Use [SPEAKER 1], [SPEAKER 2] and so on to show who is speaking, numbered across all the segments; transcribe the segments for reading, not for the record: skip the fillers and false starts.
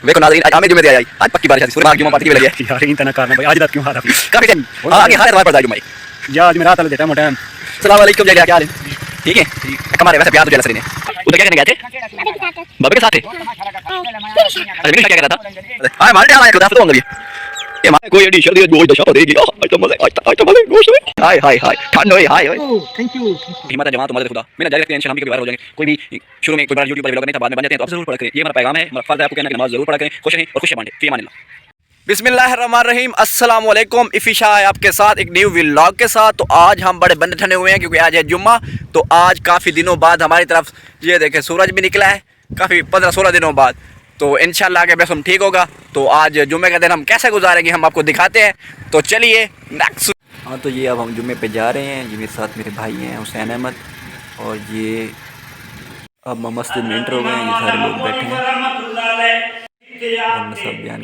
[SPEAKER 1] देखो नाज़रीन आज आमिर जुम्मे से आई आज पक्की बारिश पूरे मार्ग जुम्मा पार्टी में लगी है
[SPEAKER 2] यार इन तना करना भाई आज रात क्यों हारा
[SPEAKER 1] काफी टाइम आगे हारे तुम्हारे पड़ जुम्मा
[SPEAKER 2] या आज मेरा हाथ देता मोटा
[SPEAKER 1] अस्सलाम वालेकुम जय क्या हाल है ठीक है हमारे वैसे प्यार तो जलसरी ने उधर क्या करने गए थे बाबे के साथ थे अरे मेरी क्या कर रहा था हां मार दे खुदा तो होंगे ये मारे कोई एडी शर्दी गोश्त दशा देगी आज तो मजे गोश्त में हाय हाय हाय ठंड होए हाय होए
[SPEAKER 2] थैंक यू
[SPEAKER 1] हिम्मत जमा तो मदद खुदा मैंने जारी रखते हैं इंशाल्लाह हम भी कभी वायरल हो जाएंगे कोई भी शुरू में कोई बड़ा यूट्यूब पर व्लॉग नहीं था बाद में बन जाते हैं तो आप जरूर पढ़ा करें ये हमारा पैगाम है हमारा फर्ज है आपको कहना कि नमाज जरूर पढ़ा करें खुश रहें और खुशियां बांटें फी अमान अल्लाह बिस्मिल्लाहिर्रहमानिर्रहीम अस्सलाम वालेकुम इफिशा है आपके साथ एक न्यू व्लॉग के साथ। तो आज हम बड़े बंदे ठने हुए हैं क्योंकि आज है जुम्मा। तो आज काफ़ी दिनों बाद हमारी तरफ ये देखें सूरज भी निकला है काफ़ी 15-16 दिनों बाद। तो इंशाल्लाह आगे बस हम ठीक होगा। तो आज जुम्मे का दिन हम कैसे गुजारेंगे हम आपको दिखाते हैं। तो चलिए नेक्स्ट। हाँ तो ये अब हम जुम्मे पे जा रहे हैं। ये मेरे साथ मेरे भाई हैं हुसैन अहमद और ये अब मस्जिद में एंटर हो गए हैं। ये सारे लोग बैठे हैं सब बयान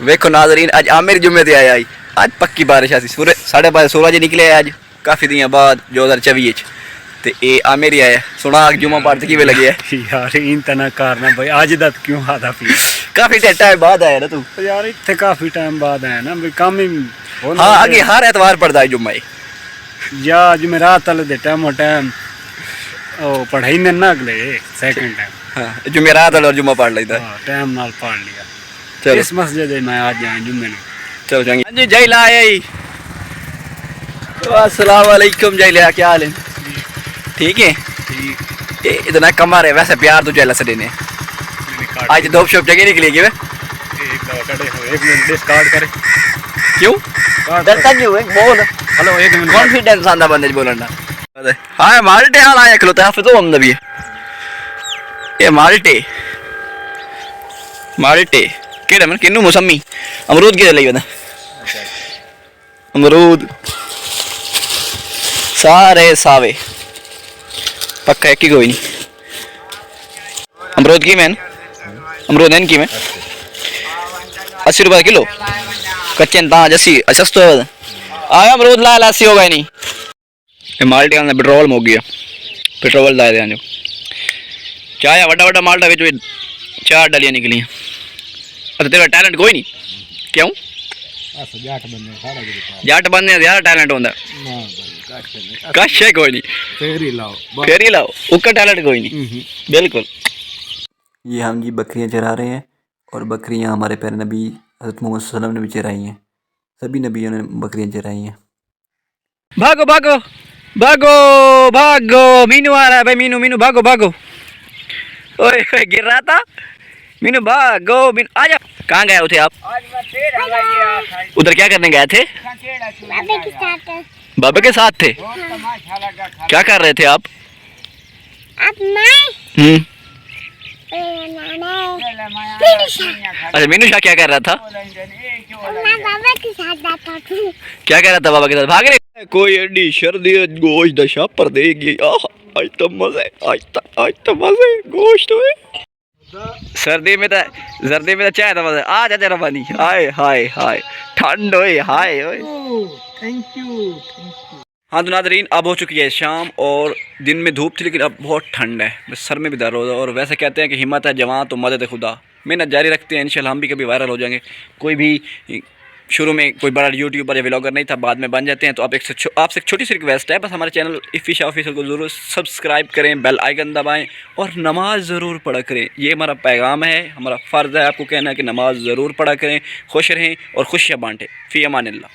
[SPEAKER 1] वेखो नाज़रीन आज आमिर जुम्मे से आया आज पक्की बारिश आई सूरज 5:30 सूरज निकले आज काफ़ी दिन बाद 2024 ते ए आमिर ही आया सुना जुम्मा पार्टी की लगी है
[SPEAKER 2] यार इन तना करना भाई आज रात क्यों हारा
[SPEAKER 1] काफ़ी टाइम बाद आया ना तू
[SPEAKER 2] यार इतने काफ़ी टाइम बाद आया ना भाई काम ही
[SPEAKER 1] हाँ आगे हर एतवार पड़ता है जुम्मा
[SPEAKER 2] या आज मेरा हाथ देता मोटा ओ पढ़ाई ने ना अगले सेकंड टाइम
[SPEAKER 1] हाँ जुमेरात और जुम्मा पढ़ लेता
[SPEAKER 2] हां टाइम नाल पढ़ लिया
[SPEAKER 1] चलो
[SPEAKER 2] इस मस्जिद में आज जाए जुम्मे ने
[SPEAKER 1] चलो जाएंगे। हां जी जय लाए अस्सलाम वालेकुम जय ला क्या हाल है ठीक है ठीक इतना कमा रहे वैसे प्यार तो जैला से देने आज दो शॉप जगह निकली वे
[SPEAKER 2] एक मिनट डिस्कार्ड करे
[SPEAKER 1] क्यों डरता क्यों है बोल
[SPEAKER 2] हेलो एक मिनट
[SPEAKER 1] कॉन्फिडेंस आंदा बंदे बोलना हाँ माल्टे हाल आया खलोता है तो हम दबी ये माल्टे माल्टे केड़ा मन किन्नू मौसमी अमरूद के ले बता अमरूद सारे सावे पक्का एक ही कोई नहीं अमरूद की मैन अमरूद है की मैं 80 रुपये किलो कच्चे ता जैसी सस्तो आया अमरूद ला लासी होगा नहीं माल्टे का पेट्रोल मुक गया पेट्रोल लाए थे जो चाय वड्डा वड्डा माल्टा बिच 4 डलियां निकली अच्छा तेरा टैलेंट कोई नहीं क्यों जट बंदे ज़्यादा टैलेंट होंदा कश है कोई नहीं फेर ही लाओ उसका टैलेंट कोई नहीं बिल्कुल। ये हम जी बकरियां चरा रहे हैं और बकरियां हमारे प्यारे नबी हज़रत मोहम्मद सल्लल्लाहु अलैहि वसल्लम ने भी चराई हैं सभी नबियों ने बकरियां चराई हैं। भागो भागो भागो भागो मीनू आ रहा है भाई मीनू मीनू भागो भागो ओए गिर रहा था मीनू भागो मीनू आ जा कहाँ गए थे आप उधर क्या करने गए थे बाबे के साथ थे क्या कर रहे थे आप अच्छा मीनू शाह क्या कर रहा था क्या कह रहा था बाबा के साथ भाग रहे कोई एडी शर्दी गोश्त दशा पर देगी आज तो मजे आज तो मजे गोश्त हुए सर्दी में तो चाय था मजे आ जा तेरा पानी हाय हाय हाय ठंड होए हाय होए
[SPEAKER 2] थैंक यू
[SPEAKER 1] हाँ तो नाज़रीन अब हो चुकी है शाम और दिन में धूप थी लेकिन अब बहुत ठंड है बस सर में भी दर्द होता है और वैसे कहते हैं कि हिम्मत है जवान तो मदद है खुदा मेहनत जारी रखते हैं इंशाल्लाह हम भी कभी वायरल हो जाएंगे। कोई भी शुरू में कोई बड़ा यूट्यूबर या व्लॉगर नहीं था बाद में बन जाते हैं। तो आपसे एक छोटी सी रिक्वेस्ट है बस हमारे चैनल इफ़ेशहवलॉग को ज़रूर सब्सक्राइब करें बेल आइकन दबाएं और नमाज़ ज़रूर पढ़ा करें। ये हमारा पैगाम है हमारा फ़र्ज़ है आपको कहना है कि नमाज़ ज़रूर पढ़ा करें खुश रहें और खुशियाँ बांटें फ़ी अमान अल्लाह।